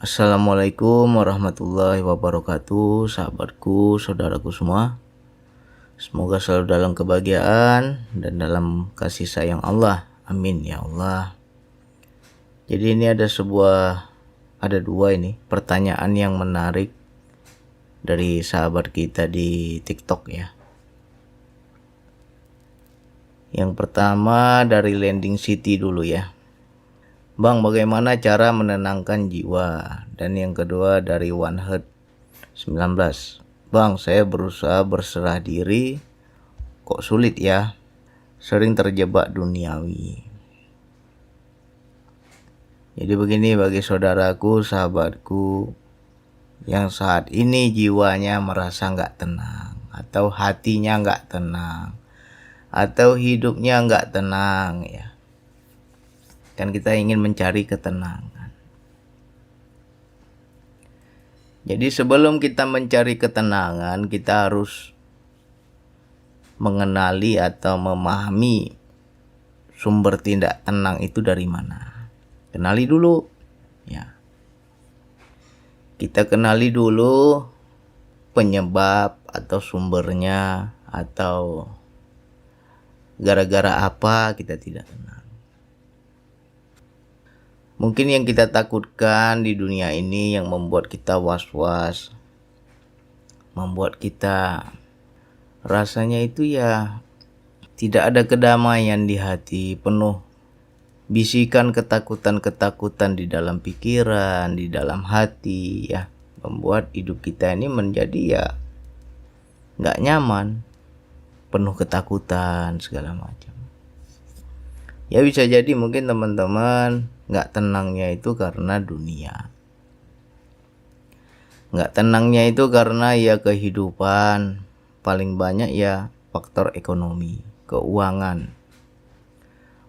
Assalamualaikum warahmatullahi wabarakatuh, sahabatku, saudaraku semua. Semoga selalu dalam kebahagiaan dan dalam kasih sayang Allah. Amin ya Allah. Jadi ini ada dua ini pertanyaan yang menarik dari sahabat kita di TikTok ya. Yang pertama dari Landing City dulu ya. Bang, bagaimana cara menenangkan jiwa? Dan yang kedua dari One Heart 19. Bang, saya berusaha berserah diri, kok sulit ya? Sering terjebak duniawi. Jadi begini bagi saudaraku, sahabatku, yang saat ini jiwanya merasa nggak tenang, atau hatinya nggak tenang, atau hidupnya nggak tenang ya. Kan kita ingin mencari ketenangan. Jadi sebelum kita mencari ketenangan, kita harus mengenali atau memahami sumber tidak tenang itu dari mana. Kenali dulu ya. Kita kenali dulu penyebab atau sumbernya, atau gara-gara apa kita tidak tenang. Mungkin yang kita takutkan di dunia ini yang membuat kita was-was, membuat kita rasanya itu ya tidak ada kedamaian di hati, penuh bisikan ketakutan-ketakutan di dalam pikiran, di dalam hati ya, membuat hidup kita ini menjadi ya nggak nyaman, penuh ketakutan segala macam. Ya bisa jadi mungkin teman-teman nggak tenangnya itu karena dunia. Nggak tenangnya itu karena ya kehidupan, paling banyak ya faktor ekonomi, keuangan.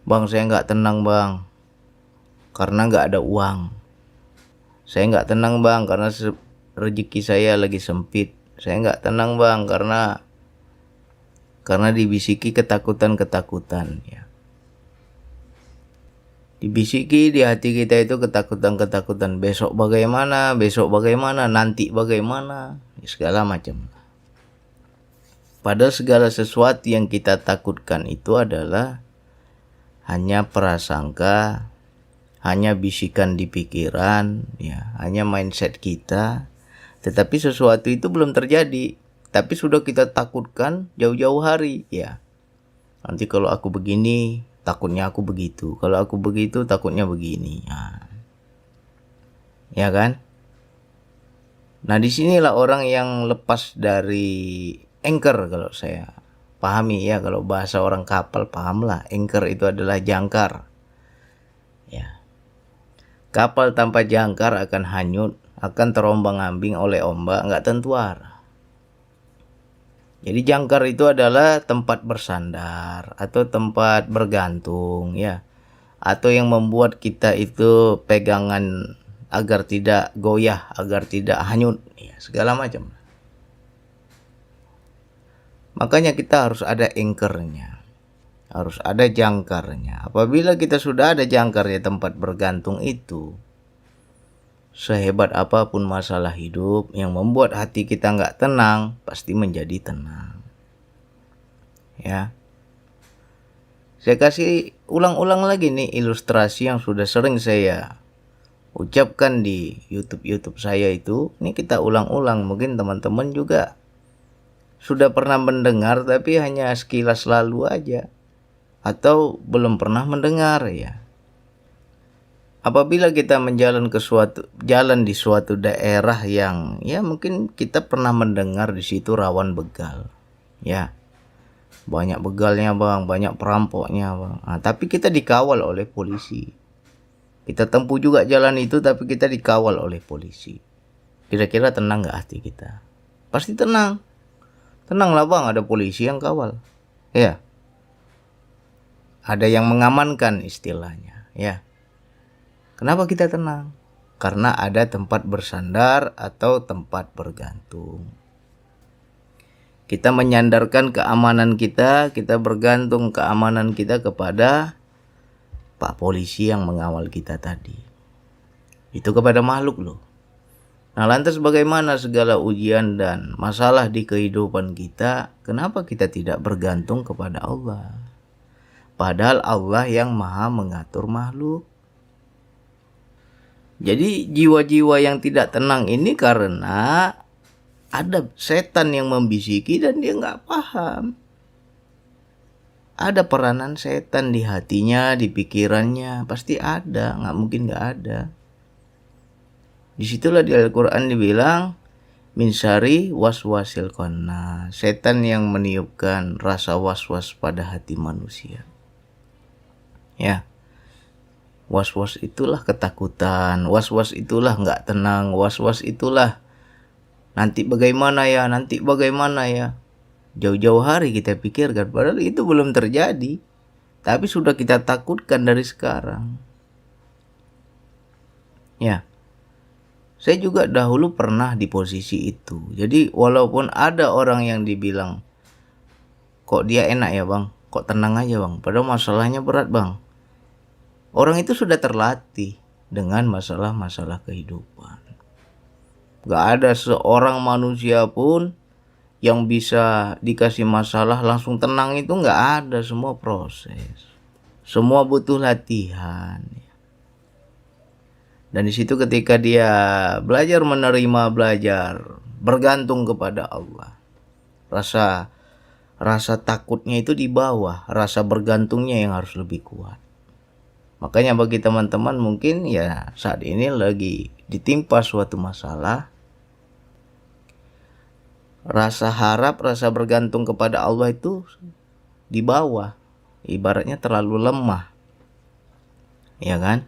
Bang, saya nggak tenang bang, karena nggak ada uang. Saya nggak tenang bang, karena rezeki saya lagi sempit. Saya nggak tenang bang, karena dibisiki ketakutan-ketakutan ya. Dibisiki di hati kita itu ketakutan-ketakutan, besok bagaimana, nanti bagaimana, segala macam. Padahal segala sesuatu yang kita takutkan itu adalah hanya prasangka, hanya bisikan di pikiran, ya, hanya mindset kita. Tetapi sesuatu itu belum terjadi, tapi sudah kita takutkan jauh-jauh hari, ya. Nanti kalau aku begini, takutnya aku begitu. Kalau aku begitu, takutnya begini. Nah, ya kan? Nah, disinilah orang yang lepas dari anchor, kalau saya pahami ya. Kalau bahasa orang kapal, pahamlah. Anchor itu adalah jangkar. Ya. Kapal tanpa jangkar akan hanyut, akan terombang-ambing oleh ombak, nggak tentu arah. Jadi jangkar itu adalah tempat bersandar atau tempat bergantung ya, atau yang membuat kita itu pegangan agar tidak goyah, agar tidak hanyut ya, segala macam. Makanya kita harus ada anchornya, harus ada jangkarnya. Apabila kita sudah ada jangkarnya, tempat bergantung itu, sehebat apapun masalah hidup yang membuat hati kita nggak tenang, pasti menjadi tenang. Ya, saya kasih ulang-ulang lagi nih ilustrasi yang sudah sering saya ucapkan di YouTube saya itu. Ini kita ulang-ulang, mungkin teman-teman juga sudah pernah mendengar tapi hanya sekilas lalu aja, atau belum pernah mendengar ya. Apabila kita jalan di suatu daerah yang ya mungkin kita pernah mendengar di situ rawan begal. Ya. Banyak begalnya bang, banyak perampoknya bang. Nah, tapi kita dikawal oleh polisi. Kita tempuh juga jalan itu tapi kita dikawal oleh polisi. Kira-kira tenang gak hati kita? Pasti tenang. Tenanglah bang, ada polisi yang kawal. Ya. Ada yang mengamankan istilahnya. Ya. Kenapa kita tenang? Karena ada tempat bersandar atau tempat bergantung. Kita menyandarkan keamanan kita bergantung keamanan kita kepada Pak Polisi yang mengawal kita tadi. Itu kepada makhluk loh. Nah, lantas bagaimana segala ujian dan masalah di kehidupan kita, kenapa kita tidak bergantung kepada Allah? Padahal Allah yang maha mengatur makhluk. Jadi jiwa-jiwa yang tidak tenang ini karena ada setan yang membisiki dan dia nggak paham. Ada peranan setan di hatinya, di pikirannya, pasti ada, nggak mungkin nggak ada. Disitulah di Al-Quran dibilang min syarri waswasil khannas, setan yang meniupkan rasa was-was pada hati manusia. Ya, was-was itulah ketakutan, was-was itulah nggak tenang, was-was itulah nanti bagaimana ya, nanti bagaimana ya. Jauh-jauh hari kita pikirkan, padahal itu belum terjadi, tapi sudah kita takutkan dari sekarang. Ya, saya juga dahulu pernah di posisi itu. Jadi walaupun ada orang yang dibilang, kok dia enak ya bang, kok tenang aja bang, padahal masalahnya berat bang. Orang itu sudah terlatih dengan masalah-masalah kehidupan. Gak ada seorang manusia pun yang bisa dikasih masalah langsung tenang, itu gak ada, semua proses. Semua butuh latihan. Dan di situ ketika dia belajar menerima, belajar bergantung kepada Allah, rasa takutnya itu di bawah, rasa bergantungnya yang harus lebih kuat. Makanya bagi teman-teman mungkin ya saat ini lagi ditimpa suatu masalah, rasa harap, rasa bergantung kepada Allah itu di bawah, ibaratnya terlalu lemah, ya kan?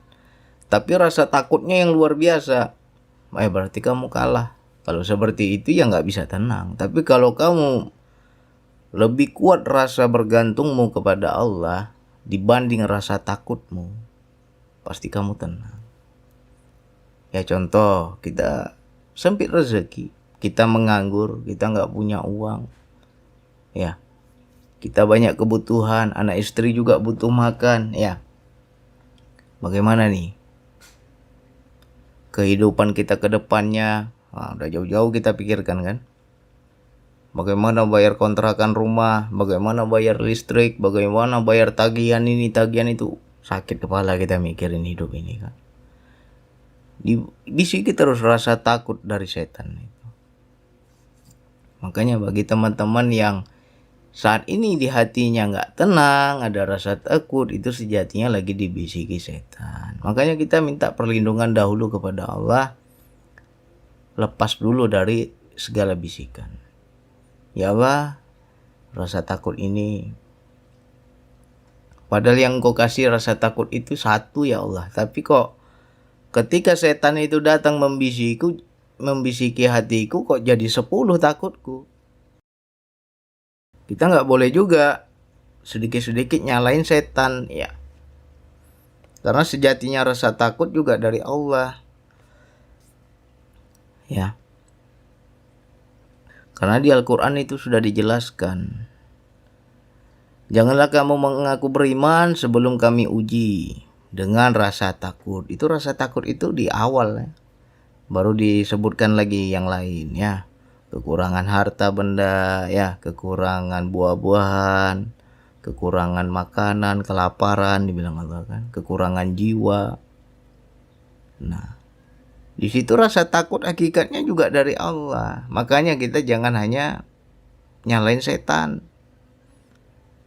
Tapi rasa takutnya yang luar biasa, berarti kamu kalah. Kalau seperti itu ya nggak bisa tenang. Tapi kalau kamu lebih kuat rasa bergantungmu kepada Allah dibanding rasa takutmu, pasti kamu tenang. Ya contoh, kita sempit rezeki, kita menganggur, kita nggak punya uang, ya kita banyak kebutuhan, anak istri juga butuh makan, ya bagaimana nih kehidupan kita ke depannya? Udah jauh-jauh kita pikirkan kan. Bagaimana bayar kontrakan rumah, bagaimana bayar listrik, bagaimana bayar tagihan ini, tagihan itu. Sakit kepala kita mikirin hidup ini kan. Bisiki terus rasa takut dari setan itu. Makanya bagi teman-teman yang saat ini di hatinya nggak tenang, ada rasa takut, itu sejatinya lagi dibisiki setan. Makanya kita minta perlindungan dahulu kepada Allah, lepas dulu dari segala bisikan. Ya Allah, rasa takut ini, padahal yang Kau kasih rasa takut itu satu ya Allah, tapi kok ketika setan itu datang membisiki hatiku, kok jadi 10 takutku. Kita nggak boleh juga sedikit-sedikit nyalain setan, ya. Karena sejatinya rasa takut juga dari Allah, ya. Karena di Al-Quran itu sudah dijelaskan, janganlah kamu mengaku beriman sebelum kami uji dengan rasa takut. Itu rasa takut itu di awal, ya. Baru disebutkan lagi yang lain, ya. Kekurangan harta benda, ya, kekurangan buah-buahan, kekurangan makanan, kelaparan dibilang Allah kan, kekurangan jiwa. Nah, di situ rasa takut hakikatnya juga dari Allah. Makanya kita jangan hanya nyalain setan.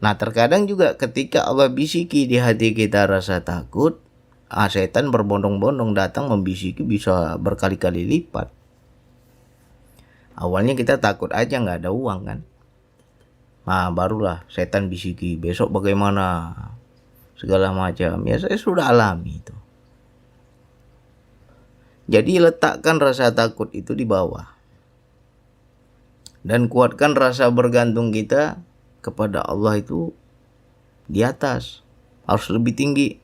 Nah, terkadang juga ketika Allah bisiki di hati kita rasa takut, setan berbondong-bondong datang membisiki bisa berkali-kali lipat. Awalnya kita takut aja nggak ada uang kan. Nah barulah setan bisiki, besok bagaimana, segala macam. Ya saya sudah alami itu. Jadi letakkan rasa takut itu di bawah. Dan kuatkan rasa bergantung kita kepada Allah itu di atas. Harus lebih tinggi.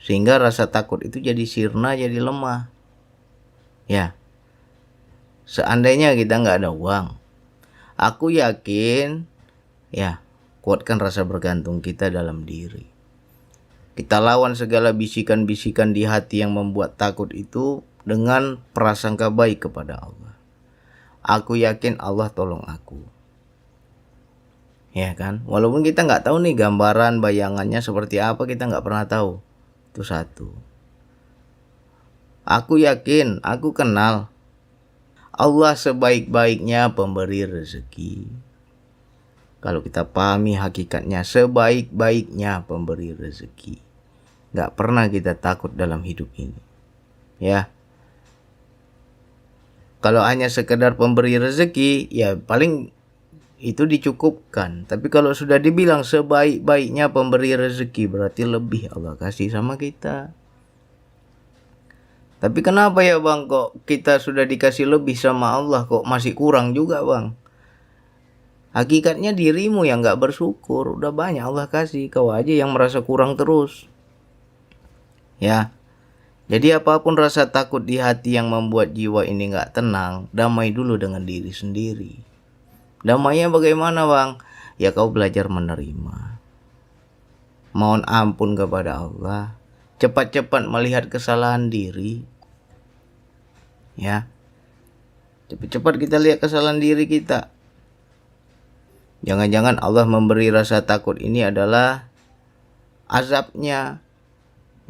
Sehingga rasa takut itu jadi sirna, jadi lemah. Ya. Seandainya kita nggak ada uang, aku yakin, ya, kuatkan rasa bergantung kita dalam diri. Kita lawan segala bisikan-bisikan di hati yang membuat takut itu dengan prasangka baik kepada Allah. Aku yakin Allah tolong aku. Ya kan? Walaupun kita nggak tahu nih gambaran bayangannya seperti apa, kita nggak pernah tahu. Itu satu. Aku yakin, aku kenal Allah sebaik-baiknya pemberi rezeki. Kalau kita pahami hakikatnya, sebaik-baiknya pemberi rezeki. Gak pernah kita takut dalam hidup ini. Ya. Kalau hanya sekedar pemberi rezeki, ya paling itu dicukupkan. Tapi kalau sudah dibilang sebaik-baiknya pemberi rezeki, berarti lebih Allah kasih sama kita. Tapi kenapa ya bang, kok kita sudah dikasih lebih sama Allah, kok masih kurang juga bang? Hakikatnya dirimu yang gak bersyukur. Udah banyak Allah kasih, kau aja yang merasa kurang terus. Ya, jadi apapun rasa takut di hati yang membuat jiwa ini gak tenang, damai dulu dengan diri sendiri. Damainya bagaimana bang? Ya kau belajar menerima. Mohon ampun kepada Allah. Cepat-cepat melihat kesalahan diri. Ya, cepat-cepat kita lihat kesalahan diri kita. Jangan-jangan Allah memberi rasa takut ini adalah azabnya.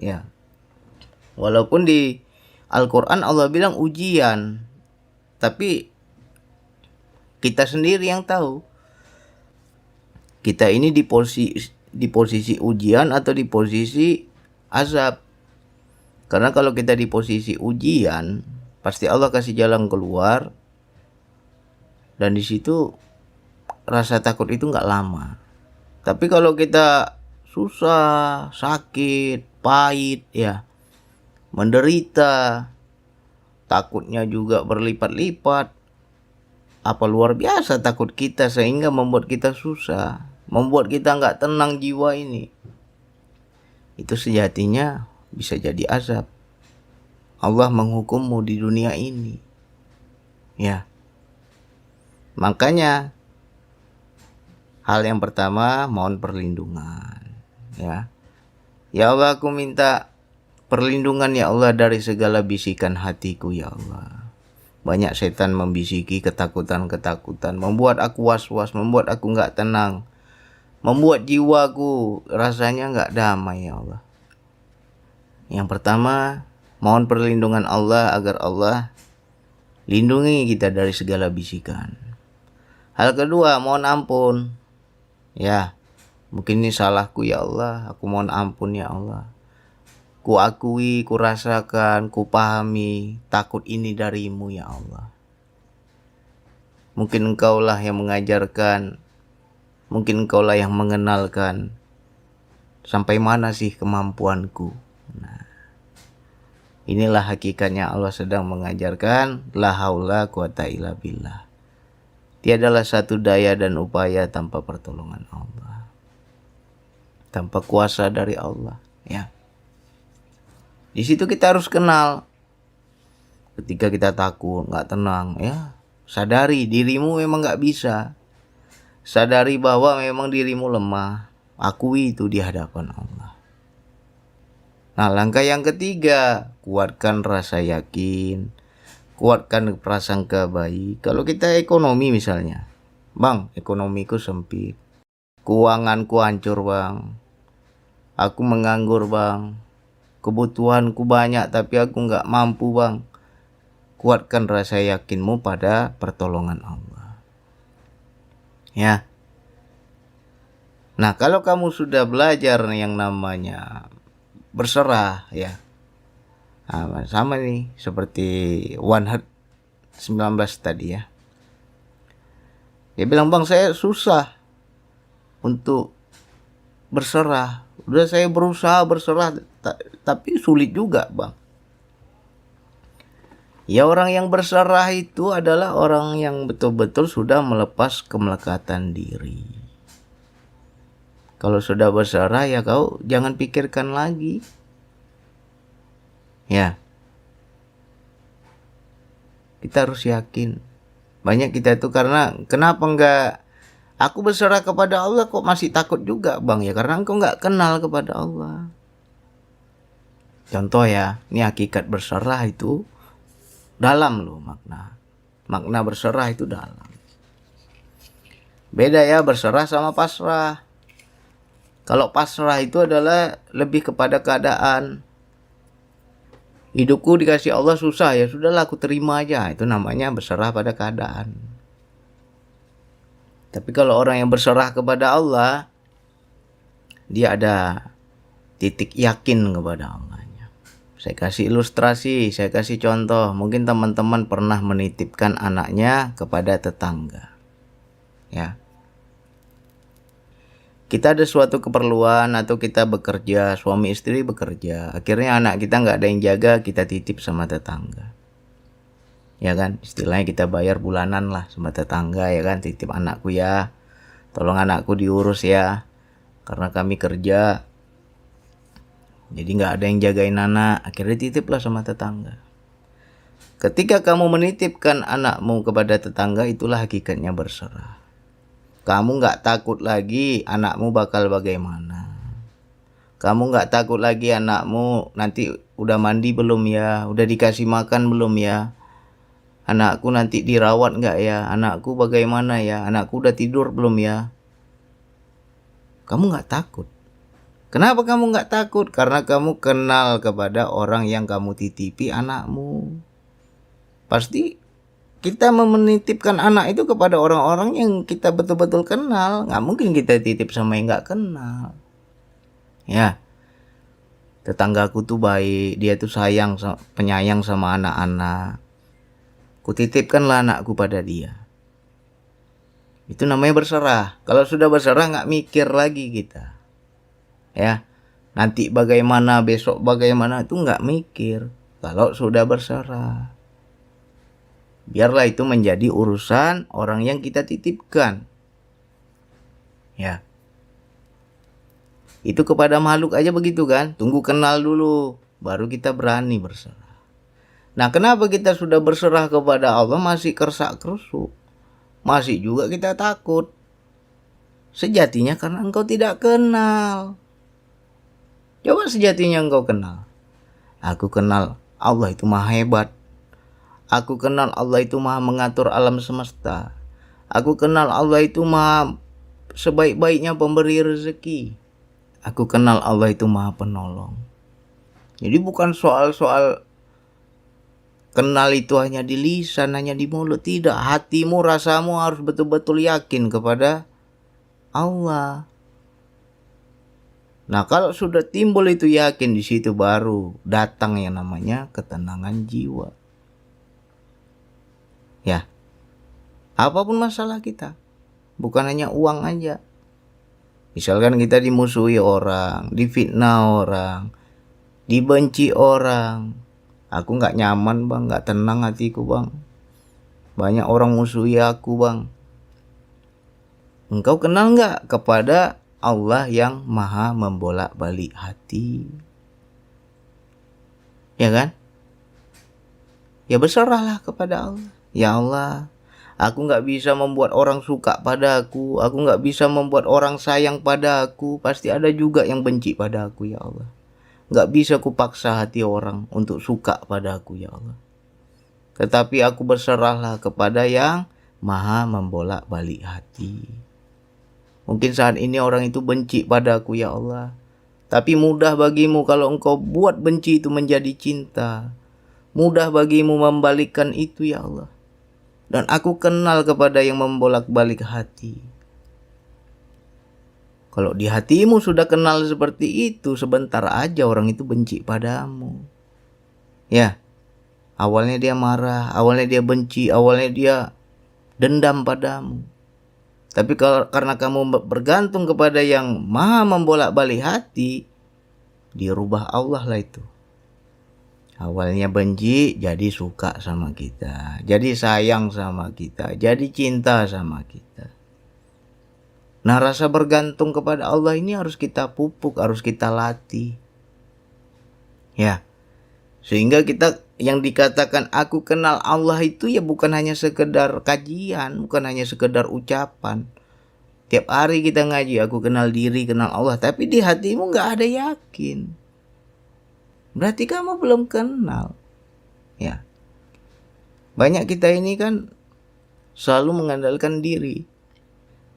Ya. Walaupun di Al-Quran Allah bilang ujian, tapi kita sendiri yang tahu. Kita ini di posisi ujian atau di posisi azab. Karena kalau kita di posisi ujian, pasti Allah kasih jalan keluar. Dan di situ rasa takut itu nggak lama. Tapi kalau kita susah, sakit, pahit, ya, menderita, takutnya juga berlipat-lipat. Apa luar biasa takut kita sehingga membuat kita susah, membuat kita nggak tenang jiwa ini. Itu sejatinya bisa jadi azab. Allah menghukummu di dunia ini. Ya. Makanya hal yang pertama, mohon perlindungan. Ya. Ya Allah, aku minta perlindungan ya Allah dari segala bisikan hatiku ya Allah. Banyak setan membisiki ketakutan-ketakutan, membuat aku was-was, membuat aku gak tenang, membuat jiwaku rasanya gak damai ya Allah. Yang pertama, mohon perlindungan Allah agar Allah lindungi kita dari segala bisikan. Hal kedua, mohon ampun. Ya, mungkin ini salahku ya Allah, aku mohon ampun ya Allah. Ku akui, ku rasakan, ku pahami, takut ini darimu ya Allah. Mungkin engkaulah yang mengajarkan, mungkin engkaulah yang mengenalkan sampai mana sih kemampuanku. Nah, inilah hakikatnya Allah sedang mengajarkan la haula quwata illa billah. Tiadalah satu daya dan upaya tanpa pertolongan Allah, tanpa kuasa dari Allah, ya. Di situ kita harus kenal. Ketika kita takut, nggak tenang, ya, sadari dirimu memang nggak bisa. Sadari bahwa memang dirimu lemah. Akui itu di hadapan Allah. Nah, langkah yang ketiga, kuatkan rasa yakin, kuatkan prasangka baik. Kalau kita ekonomi misalnya, bang, ekonomiku sempit, keuanganku hancur bang, aku menganggur bang, kebutuhanku banyak tapi aku nggak mampu bang. Kuatkan rasa yakinmu pada pertolongan Allah. Ya. Nah, kalau kamu sudah belajar yang namanya berserah, ya. Nah, sama nih seperti One Heart 19 tadi ya. Dia bilang, bang, saya susah untuk berserah. Udah saya berusaha berserah, tapi sulit juga bang. Ya, orang yang berserah itu adalah orang yang betul-betul sudah melepas kemelekatan diri. Kalau sudah berserah ya kau jangan pikirkan lagi. Ya. Kita harus yakin. Banyak kita itu karena kenapa enggak aku berserah kepada Allah kok masih takut juga bang, ya karena engkau enggak kenal kepada Allah. Contoh ya, ini hakikat berserah itu dalam loh makna. Makna berserah itu dalam. Beda ya berserah sama pasrah. Kalau pasrah itu adalah lebih kepada keadaan. Hidupku dikasih Allah susah, ya sudahlah aku terima aja. Itu namanya berserah pada keadaan. Tapi kalau orang yang berserah kepada Allah, dia ada titik yakin kepada Allahnya. Saya kasih ilustrasi, saya kasih contoh. Mungkin teman-teman pernah menitipkan anaknya kepada tetangga. Ya. Kita ada suatu keperluan atau kita bekerja, suami istri bekerja. Akhirnya anak kita nggak ada yang jaga, kita titip sama tetangga. Ya kan, istilahnya kita bayar bulanan lah sama tetangga ya kan, titip anakku ya. Tolong anakku diurus ya. Karena kami kerja. Jadi nggak ada yang jagain anak, akhirnya titiplah sama tetangga. Ketika kamu menitipkan anakmu kepada tetangga, itulah hakikatnya berserah. Kamu nggak takut lagi anakmu bakal bagaimana. Kamu nggak takut lagi anakmu nanti udah mandi belum ya, udah dikasih makan belum ya. Anakku nanti dirawat nggak ya, anakku bagaimana ya, anakku udah tidur belum ya. Kamu nggak takut. Kenapa kamu nggak takut? Karena kamu kenal kepada orang yang kamu titipi anakmu. Pasti kita menitipkan anak itu kepada orang-orang yang kita betul-betul kenal. Nggak mungkin kita titip sama yang nggak kenal. Ya, tetanggaku tuh baik, dia tuh sayang, penyayang sama anak-anak. Kutitipkanlah anakku pada dia. Itu namanya berserah. Kalau sudah berserah nggak mikir lagi kita. Ya, nanti bagaimana, besok bagaimana, itu nggak mikir. Kalau sudah berserah. Biarlah itu menjadi urusan orang yang kita titipkan. Ya. Itu kepada makhluk aja begitu kan. Tunggu kenal dulu. Baru kita berani berserah. Nah, kenapa kita sudah berserah kepada Allah masih kersak-kerusuk? Masih juga kita takut. Sejatinya karena engkau tidak kenal. Coba sejatinya engkau kenal. Aku kenal Allah itu maha hebat. Aku kenal Allah itu maha mengatur alam semesta. Aku kenal Allah itu maha sebaik-baiknya pemberi rezeki. Aku kenal Allah itu maha penolong. Jadi bukan soal-soal kenal itu hanya di lisan, hanya di mulut. Tidak, hatimu, rasamu harus betul-betul yakin kepada Allah. Nah, kalau sudah timbul itu yakin, di situ baru datang yang namanya ketenangan jiwa. Ya, apapun masalah kita, bukan hanya uang aja. Misalkan kita dimusuhi orang, difitnah orang, dibenci orang. Aku nggak nyaman bang, nggak tenang hatiku bang. Banyak orang musuhi aku bang. Engkau kenal nggak kepada Allah yang maha membolak-balik hati? Ya kan? Ya berserahlah kepada Allah. Ya Allah, aku nggak bisa membuat orang suka padaku. Aku nggak bisa membuat orang sayang padaku. Pasti ada juga yang benci padaku ya Allah. Nggak bisa kupaksa hati orang untuk suka padaku ya Allah. Tetapi aku berserahlah kepada yang maha membolak-balik hati. Mungkin saat ini orang itu benci padaku ya Allah. Tapi mudah bagimu kalau engkau buat benci itu menjadi cinta. Mudah bagimu membalikkan itu ya Allah. Dan aku kenal kepada yang membolak-balik hati. Kalau di hatimu sudah kenal seperti itu, sebentar aja orang itu benci padamu. Ya, awalnya dia marah, awalnya dia benci, awalnya dia dendam padamu. Tapi karena kamu bergantung kepada yang maha membolak-balik hati, dirubah Allah lah itu. Awalnya benci, jadi suka sama kita. Jadi sayang sama kita. Jadi cinta sama kita. Nah, rasa bergantung kepada Allah ini harus kita pupuk, harus kita latih. Ya. Sehingga kita yang dikatakan aku kenal Allah itu ya bukan hanya sekedar kajian, bukan hanya sekedar ucapan. Tiap hari kita ngaji, aku kenal diri, kenal Allah. Tapi di hatimu gak ada yakin. berarti kamu belum kenal. Ya, banyak kita ini kan selalu mengandalkan diri.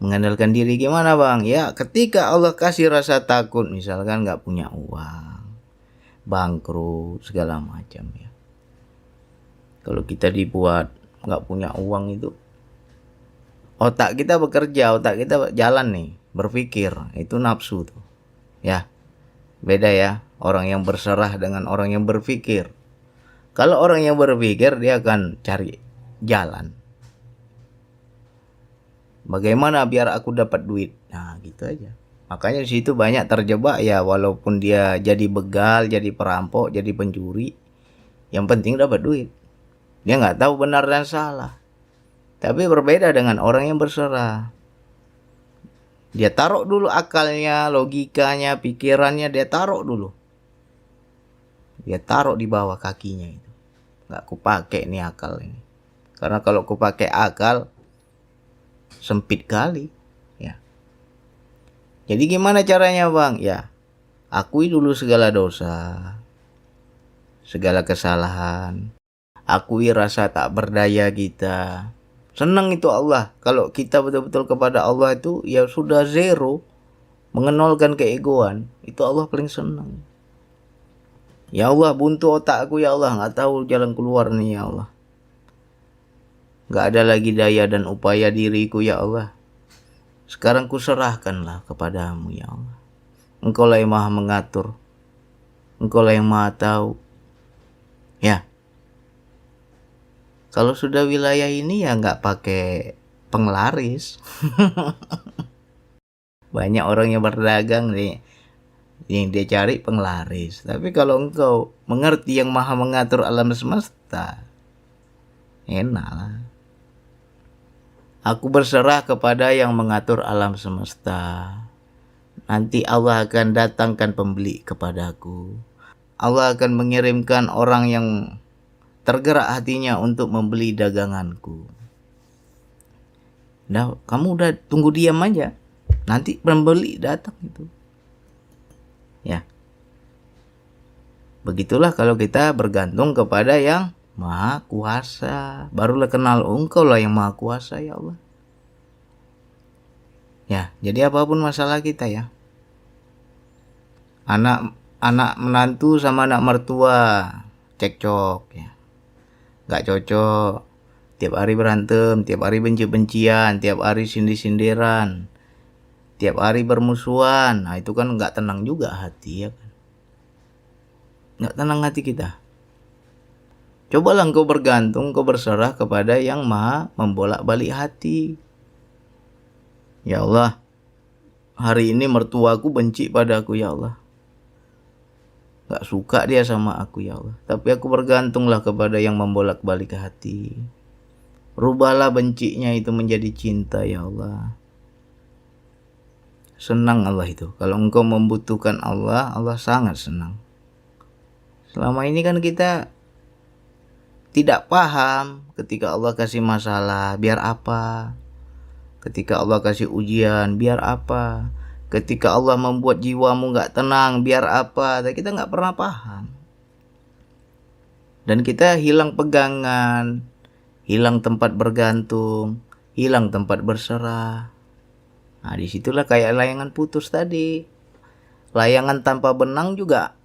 Mengandalkan diri gimana bang? Ya ketika Allah kasih rasa takut, misalkan nggak punya uang, bangkrut segala macam ya. Kalau kita dibuat nggak punya uang itu, otak kita bekerja, otak kita jalan nih, berpikir, itu nafsu tuh. Ya, beda ya, orang yang berserah dengan orang yang berpikir. Kalau orang yang berpikir dia akan cari jalan. Bagaimana biar aku dapat duit? Nah, gitu aja. Makanya di situ banyak terjebak ya, walaupun dia jadi begal, jadi perampok, jadi pencuri, yang penting dapat duit. Dia nggak tahu benar dan salah. Tapi berbeda dengan orang yang berserah. Dia taruh dulu akalnya, logikanya, pikirannya, dia taruh dulu. Dia taruh di bawah kakinya itu. Nggak kupakai nih akal ini. Karena kalau kupakai akal, sempit kali. Ya. Jadi gimana caranya bang? Ya, akui dulu segala dosa, segala kesalahan. Akui rasa tak berdaya kita. Senang itu Allah. Kalau kita betul-betul kepada Allah itu ya sudah zero. Mengenolkan keegoan. Itu Allah paling senang. Ya Allah, buntu otak aku ya Allah. Gak tahu jalan keluar nih ya Allah. Gak ada lagi daya dan upaya diriku ya Allah. Sekarang kuserahkanlah kepadamu ya Allah. Engkau lah yang maha mengatur. Engkau lah yang maha tahu. Ya. Kalau sudah wilayah ini ya nggak pakai penglaris. Banyak orang yang berdagang nih, yang dia cari penglaris. Tapi kalau engkau mengerti yang maha mengatur alam semesta, enak lah. Aku berserah kepada yang mengatur alam semesta. Nanti Allah akan datangkan pembeli kepadaku. Allah akan mengirimkan orang yang tergerak hatinya untuk membeli daganganku. Nah, kamu udah tunggu diam aja. Nanti pembeli datang itu. Ya. Begitulah kalau kita bergantung kepada yang Maha Kuasa. Barulah kenal engkau lah yang Maha Kuasa ya Allah. Ya, jadi apapun masalah kita ya. Anak menantu sama anak mertua cekcok ya. Gak cocok, tiap hari berantem, tiap hari benci-bencian, tiap hari sindir-sindiran, tiap hari bermusuhan. Nah itu kan gak tenang juga hati ya kan. Gak tenang hati kita. Cobalah engkau bergantung, engkau berserah kepada yang maha membolak-balik hati. Ya Allah, hari ini mertuaku benci padaku ya Allah. Gak suka dia sama aku ya Allah. Tapi aku bergantunglah kepada yang membolak-balik hati. Rubahlah bencinya itu menjadi cinta ya Allah. Senang Allah itu. Kalau engkau membutuhkan Allah, Allah sangat senang. Selama ini kan kita tidak paham ketika Allah kasih masalah, biar apa? Ketika Allah kasih ujian, biar apa? Ketika Allah membuat jiwamu gak tenang, biar apa? Tapi kita gak pernah paham. Dan kita hilang pegangan, hilang tempat bergantung, hilang tempat berserah. Nah disitulah kayak layangan putus tadi. Layangan tanpa benang juga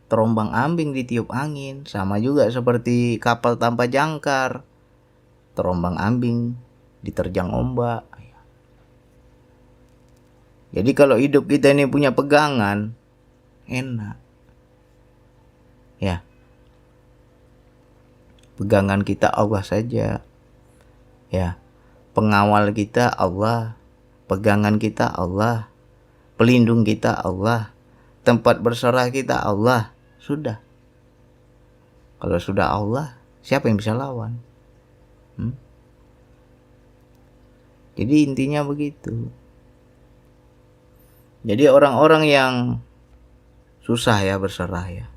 terombang ambing ditiup angin. Sama juga seperti kapal tanpa jangkar, terombang ambing diterjang ombak. Jadi kalau hidup kita ini punya pegangan, enak. Ya. Pegangan kita Allah saja. Ya. Pengawal kita Allah. Pegangan kita Allah. Pelindung kita Allah. Tempat berserah kita Allah. Sudah. Kalau sudah Allah, siapa yang bisa lawan? Jadi intinya begitu. Jadi orang-orang yang susah ya berserah ya.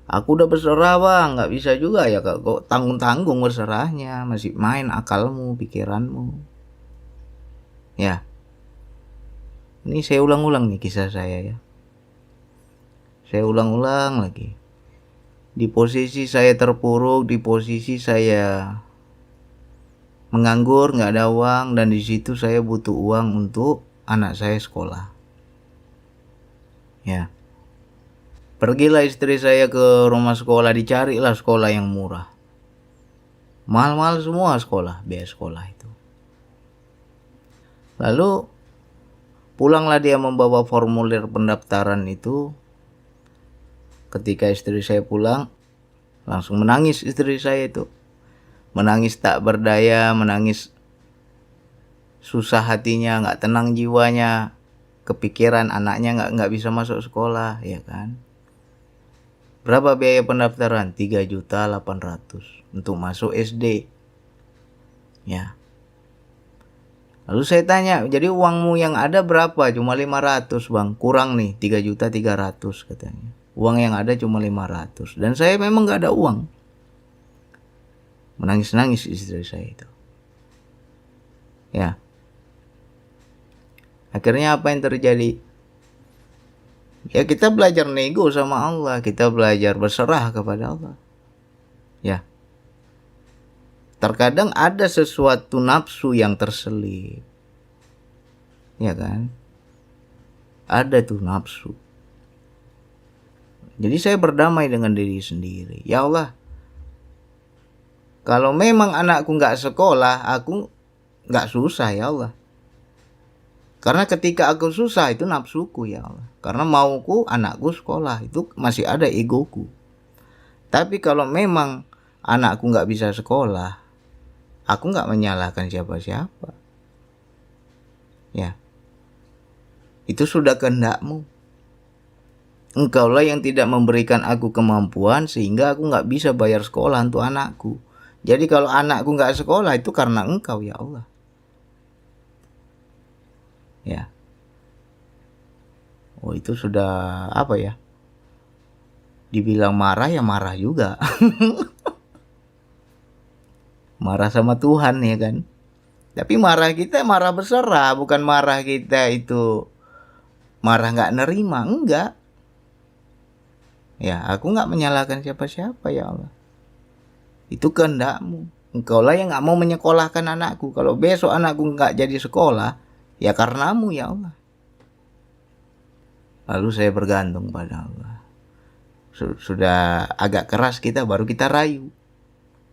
Aku udah berserah bang, gak bisa juga ya kok tanggung-tanggung berserahnya. Masih main akalmu, pikiranmu. Ya. Ini saya ulang-ulang nih kisah saya ya. Saya ulang-ulang lagi. Di posisi saya terpuruk, di posisi saya menganggur, nggak ada uang, dan di situ saya butuh uang untuk anak saya sekolah. Ya, pergilah istri saya ke rumah sekolah, dicarilah sekolah yang murah. Mahal-mahal semua sekolah, biaya sekolah itu. Lalu pulanglah dia membawa formulir pendaftaran itu. Ketika istri saya pulang, langsung menangis istri saya itu. Menangis tak berdaya, menangis susah hatinya, nggak tenang jiwanya, kepikiran anaknya nggak bisa masuk sekolah, ya kan? Berapa biaya pendaftaran? 3.800.000 untuk masuk SD. Ya. Lalu saya tanya, jadi uangmu yang ada berapa? Cuma 500 bang, kurang nih 3.300.000 katanya. Uang yang ada cuma 500. Dan saya memang gak ada uang. Menangis-nangis istri saya itu. Ya. Akhirnya apa yang terjadi? Ya kita belajar nego sama Allah. Kita belajar berserah kepada Allah. Ya. Terkadang ada sesuatu nafsu yang terselip. Ya kan? Ada tuh nafsu. Jadi saya berdamai dengan diri sendiri. Ya Allah, kalau memang anakku gak sekolah, aku gak susah ya Allah. Karena ketika aku susah itu nafsuku ya Allah. Karena mauku anakku sekolah, itu masih ada egoku. Tapi kalau memang anakku gak bisa sekolah, aku gak menyalahkan siapa-siapa. Ya, itu sudah kehendakmu. Engkaulah yang tidak memberikan aku kemampuan sehingga aku gak bisa bayar sekolah untuk anakku. Jadi kalau anakku gak sekolah itu karena engkau ya Allah. Ya. Oh itu sudah apa ya? Dibilang marah ya marah juga. Marah sama Tuhan ya kan. Tapi marah kita marah berserah, bukan marah kita itu marah gak nerima, enggak. Ya, aku gak menyalahkan siapa-siapa ya Allah. Itu kehendakmu. Engkaulah yang gak mau menyekolahkan anakku. Kalau besok anakku gak jadi sekolah, ya karenamu ya Allah. Lalu saya bergantung pada Allah. Sudah agak keras kita, baru kita rayu.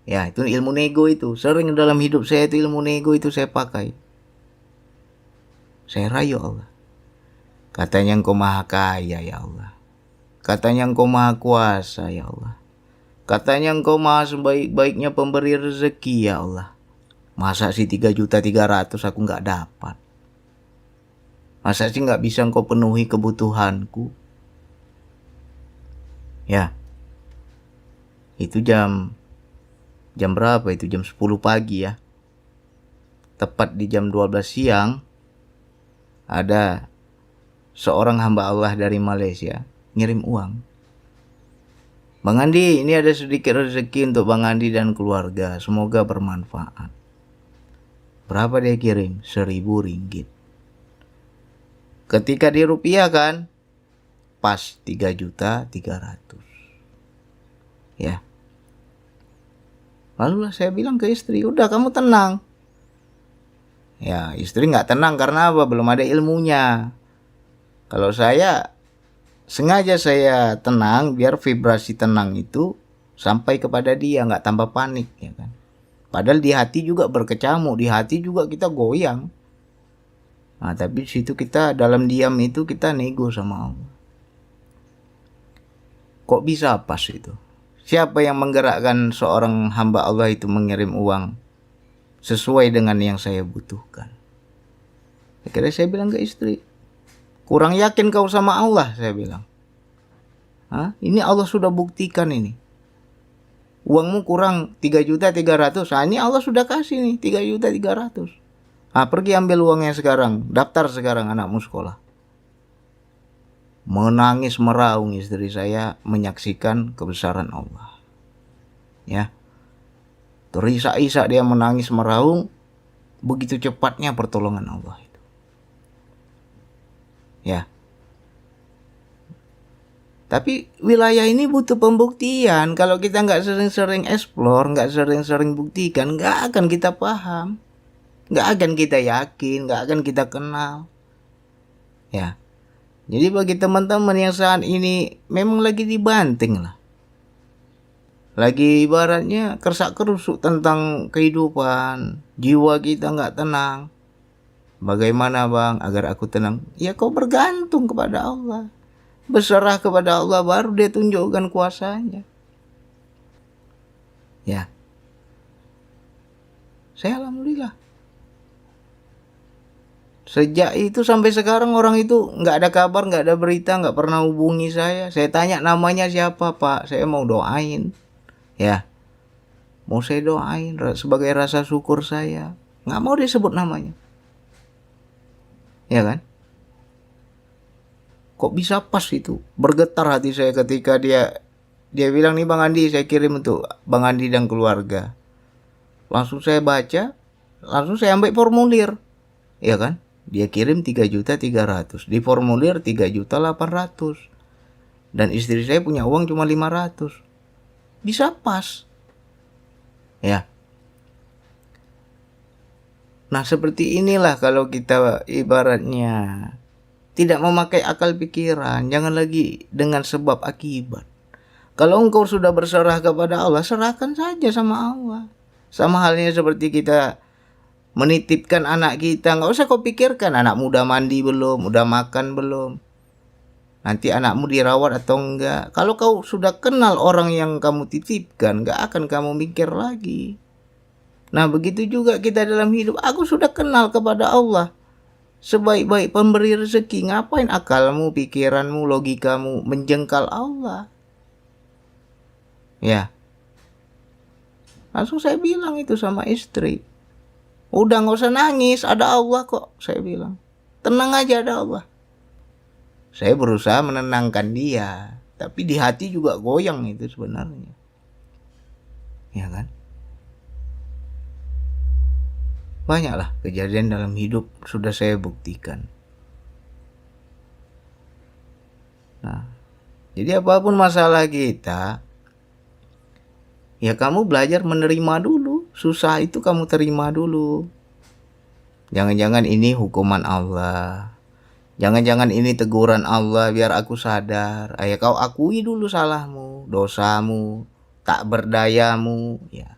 Ya, itu ilmu nego itu. Sering dalam hidup saya itu ilmu nego itu saya pakai. Saya rayu Allah. Katanya engkau maha kaya ya Allah. Katanya engkau maha kuasa ya Allah. Katanya engkau maha sebaik-baiknya pemberi rezeki ya Allah. Masa sih 3.300.000 aku gak dapat? Masa sih gak bisa engkau penuhi kebutuhanku? Ya. Itu jam berapa itu? Jam 10 pagi ya. Tepat di jam 12 siang. Ada seorang hamba Allah dari Malaysia ngirim uang. Bang Andi, ini ada sedikit rezeki untuk Bang Andi dan keluarga. Semoga bermanfaat. Berapa dia kirim? 1.000 ringgit. Ketika dirupiahkan, pas 3.300.000. Ya. Lalu saya bilang ke istri, udah kamu tenang. Ya, istri gak tenang karena apa? Belum ada ilmunya. Kalau sengaja saya tenang biar vibrasi tenang itu sampai kepada dia, nggak tambah panik ya kan. Padahal di hati juga berkecamuk, di hati juga kita goyang. Nah, tapi di situ kita dalam diam itu kita nego sama Allah. Kok bisa pas itu? Siapa yang menggerakkan seorang hamba Allah itu mengirim uang sesuai dengan yang saya butuhkan? Akhirnya saya bilang ke istri, kurang yakin kau sama Allah, saya bilang. Hah? Ini Allah sudah buktikan ini. Uangmu kurang 3.300.000. Nah, ini Allah sudah kasih nih 3.300.000. Nah, pergi ambil uangnya sekarang. Daftar sekarang anakmu sekolah. Menangis meraung istri saya menyaksikan kebesaran Allah. Ya. Terisak-isak dia menangis meraung. Begitu cepatnya pertolongan Allah itu. Ya. Tapi wilayah ini butuh pembuktian. Kalau kita nggak sering-sering explore, nggak sering-sering buktikan, nggak akan kita paham. Nggak akan kita yakin, nggak akan kita kenal. Ya. Jadi bagi teman-teman yang saat ini memang lagi dibanting lah. Lagi ibaratnya kersak kerusuk tentang kehidupan. Jiwa kita nggak tenang. Bagaimana bang agar aku tenang? Ya kau bergantung kepada Allah. Berserah kepada Allah baru dia tunjukkan kuasanya. Ya. Saya alhamdulillah. Sejak itu sampai sekarang orang itu nggak ada kabar, nggak ada berita, nggak pernah hubungi saya. Saya tanya namanya siapa pak, saya mau doain. Ya. Mau saya doain sebagai rasa syukur saya. Nggak mau disebut namanya. Ya kan? Kok bisa pas itu? Bergetar hati saya ketika dia bilang nih Bang Andi saya kirim untuk Bang Andi dan keluarga. Langsung saya baca, langsung saya ambil formulir. Ya kan? Dia kirim 3.300.000. Di formulir 3.800.000. Dan istri saya punya uang cuma 500. Bisa pas. Ya. Nah, seperti inilah kalau kita ibaratnya tidak memakai akal pikiran, jangan lagi dengan sebab akibat. Kalau engkau sudah berserah kepada Allah, serahkan saja sama Allah. Sama halnya seperti kita menitipkan anak kita, nggak usah kau pikirkan anakmu udah mandi belum, udah makan belum, nanti anakmu dirawat atau enggak. Kalau kau sudah kenal orang yang kamu titipkan, nggak akan kamu mikir lagi. Nah begitu juga kita dalam hidup. Aku sudah kenal kepada Allah. Sebaik-baik pemberi rezeki, ngapain akalmu, pikiranmu, logikamu menjengkal Allah? Ya. Langsung saya bilang itu sama istri. Udah gak usah nangis, ada Allah kok, saya bilang. Tenang aja, ada Allah. Saya berusaha menenangkan dia. Tapi di hati juga goyang itu sebenarnya. Ya kan? Banyaklah kejadian dalam hidup sudah saya buktikan. Nah, jadi apapun masalah kita, ya kamu belajar menerima dulu. Susah itu kamu terima dulu. Jangan-jangan ini hukuman Allah. Jangan-jangan ini teguran Allah biar aku sadar. Ya kau akui dulu salahmu, dosamu, tak berdayamu, ya.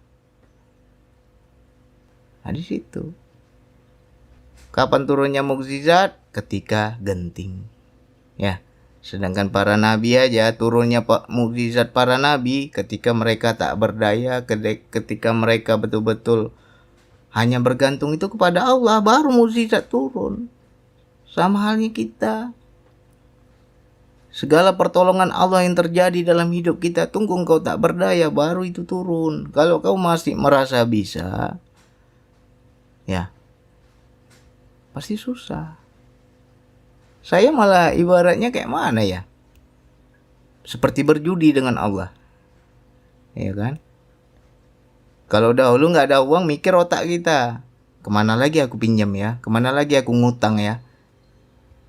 Nah di situ. Kapan turunnya mukjizat? Ketika genting. Ya. Sedangkan para nabi aja turunnya mukjizat para nabi ketika mereka tak berdaya, ketika mereka betul-betul hanya bergantung itu kepada Allah, baru mukjizat turun. Sama halnya kita. Segala pertolongan Allah yang terjadi dalam hidup kita, tunggu engkau tak berdaya baru itu turun. Kalau kau masih merasa bisa, ya pasti susah. Saya malah ibaratnya kayak mana ya, seperti berjudi dengan Allah, ya kan? Kalau dahulu nggak ada uang, mikir otak kita, kemana lagi aku pinjam ya, kemana lagi aku ngutang ya.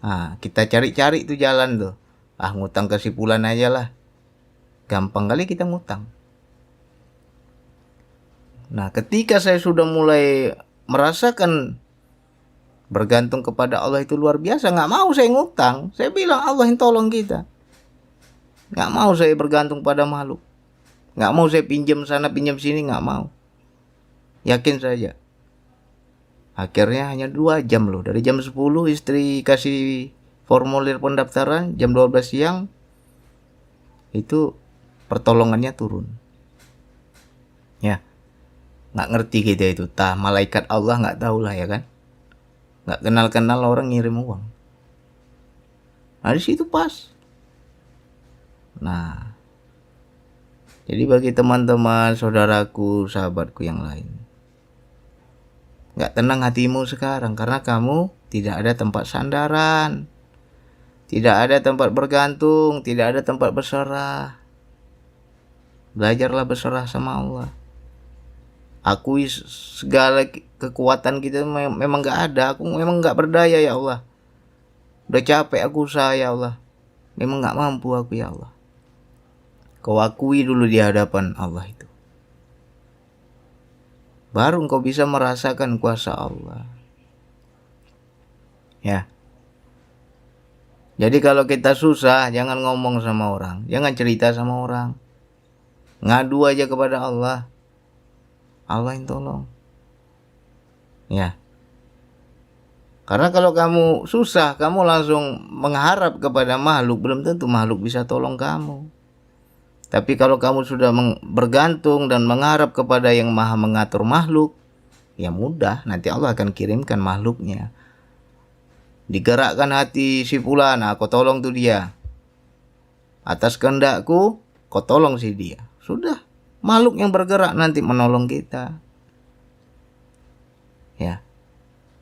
Nah, kita cari-cari tuh jalan tuh. Ngutang ke si Fulan aja lah, gampang kali kita ngutang. Nah, ketika saya sudah mulai merasakan bergantung kepada Allah itu luar biasa, nggak mau saya ngutang. Saya bilang Allah yang tolong kita. Nggak mau saya bergantung pada makhluk. Nggak mau saya pinjam sana pinjam sini, nggak mau. Yakin saja. Akhirnya hanya 2 jam loh. Dari jam 10 istri kasih formulir pendaftaran, jam 12 siang itu pertolongannya turun. Ya. Nggak ngerti kita itu. Malaikat Allah nggak tahu lah ya kan. Nggak kenal-kenal orang ngirim uang. Nah di situ pas. Nah, jadi bagi teman-teman, saudaraku, sahabatku yang lain, nggak tenang hatimu sekarang karena kamu tidak ada tempat sandaran, tidak ada tempat bergantung, tidak ada tempat berserah. Belajarlah berserah sama Allah. Akui segala kekuatan kita memang gak ada. Aku memang gak berdaya ya Allah. Udah capek aku usaha ya Allah. Memang nggak mampu aku ya Allah. Kau akui dulu di hadapan Allah itu. Baru engkau bisa merasakan kuasa Allah. Ya. Jadi kalau kita susah, jangan ngomong sama orang. Jangan cerita sama orang. Ngadu aja kepada Allah. Allah yang tolong. Ya. Karena kalau kamu susah, kamu langsung mengharap kepada makhluk, belum tentu makhluk bisa tolong kamu. Tapi kalau kamu sudah bergantung dan mengharap kepada yang maha mengatur makhluk, ya mudah, nanti Allah akan kirimkan makhluknya. Digerakkan hati si fulan, kau tolong tuh dia. Atas kehendakku, kau tolong si dia. Sudah, makhluk yang bergerak nanti menolong kita. Ya.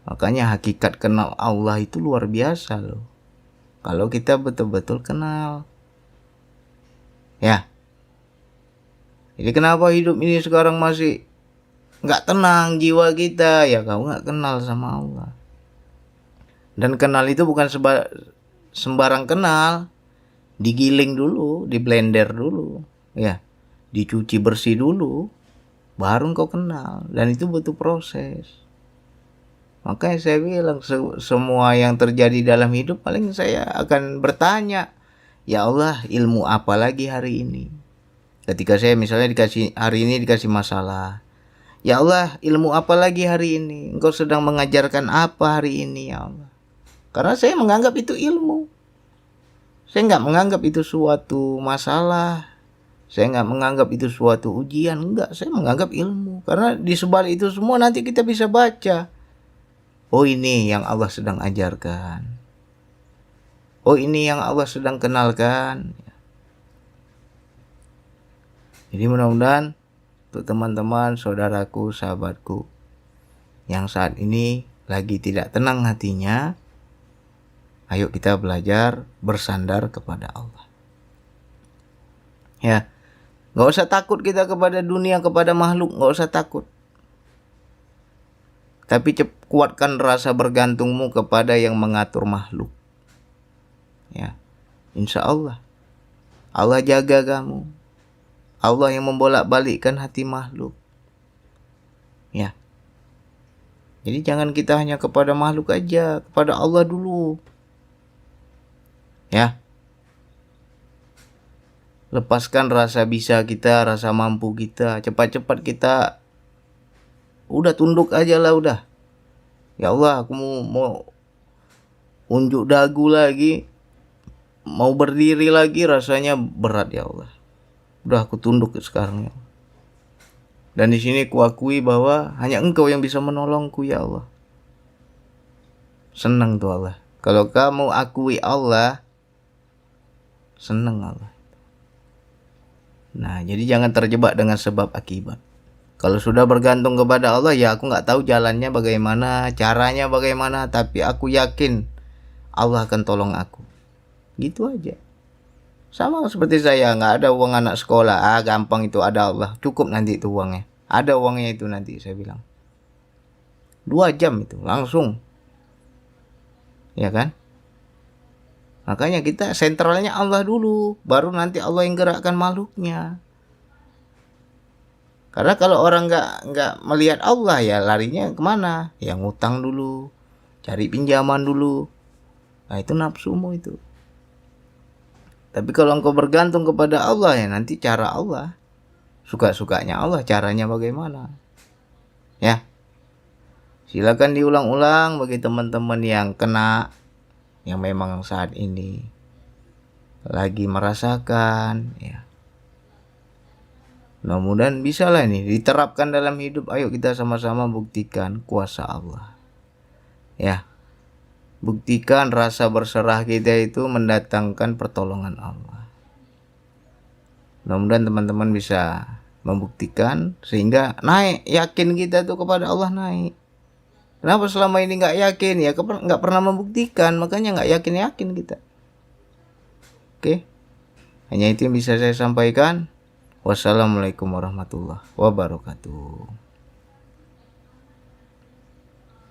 Makanya hakikat kenal Allah itu luar biasa loh. Kalau kita betul-betul kenal. Ya. Jadi kenapa hidup ini sekarang masih nggak tenang jiwa kita? Ya kau nggak kenal sama Allah. Dan kenal itu bukan sembarang kenal. Digiling dulu, di blender dulu. Ya. Dicuci bersih dulu. Baru kau kenal. Dan itu butuh proses. Makanya saya bilang semua yang terjadi dalam hidup paling saya akan bertanya, ya Allah, ilmu apa lagi hari ini? Ketika saya misalnya hari ini dikasih masalah, ya Allah, ilmu apa lagi hari ini? Engkau sedang mengajarkan apa hari ini ya Allah? Karena saya menganggap itu ilmu. Saya nggak menganggap itu suatu masalah. Saya nggak menganggap itu suatu ujian. Enggak, saya menganggap ilmu. Karena di sebalik itu semua nanti kita bisa baca. Oh, ini yang Allah sedang ajarkan. Oh, ini yang Allah sedang kenalkan. Jadi mudah-mudahan untuk teman-teman, saudaraku, sahabatku yang saat ini lagi tidak tenang hatinya, ayo kita belajar bersandar kepada Allah. Ya, gak usah takut kita kepada dunia, kepada makhluk, gak usah takut. Tapi kuatkan rasa bergantungmu kepada yang mengatur makhluk. Ya, insya Allah. Allah jaga kamu. Allah yang membolak-balikkan hati makhluk. Ya. Jadi jangan kita hanya kepada makhluk aja, kepada Allah dulu. Ya. Lepaskan rasa bisa kita, rasa mampu kita. Cepat-cepat kita udah tunduk aja lah udah. Ya Allah, aku mau unjuk dagu lagi. Mau berdiri lagi rasanya berat ya Allah. Udah aku tunduk sekarang ya. Dan di sini kuakui bahwa hanya Engkau yang bisa menolongku ya Allah. Senang tuh Allah. Kalau kamu akui Allah, senang Allah. Nah, jadi jangan terjebak dengan sebab akibat. Kalau sudah bergantung kepada Allah, ya aku nggak tahu jalannya bagaimana, caranya bagaimana, tapi aku yakin Allah akan tolong aku. Gitu aja. Sama seperti saya, nggak ada uang anak sekolah, gampang itu, ada Allah, cukup nanti itu uangnya, ada uangnya itu nanti, saya bilang 2 jam itu langsung, ya kan? Makanya kita sentralnya Allah dulu, baru nanti Allah yang gerakkan makhluknya. Karena kalau orang nggak melihat Allah, ya larinya kemana? Ya ngutang dulu, cari pinjaman dulu, nah itu nafsumu itu. Tapi kalau engkau bergantung kepada Allah, ya nanti cara Allah, suka-sukanya Allah, caranya bagaimana. Ya, silakan diulang-ulang bagi teman-teman yang kena, yang memang saat ini lagi merasakan. Ya, mudah-mudahan bisa lah ini diterapkan dalam hidup. Ayo kita sama-sama buktikan kuasa Allah. Ya. Buktikan rasa berserah kita itu mendatangkan pertolongan Allah. Mudah-mudahan teman-teman bisa membuktikan sehingga naik, yakin kita tuh kepada Allah naik. Kenapa selama ini nggak yakin? Ya nggak pernah membuktikan, makanya nggak yakin kita. Oke, hanya itu yang bisa saya sampaikan. Wassalamualaikum warahmatullahi wabarakatuh.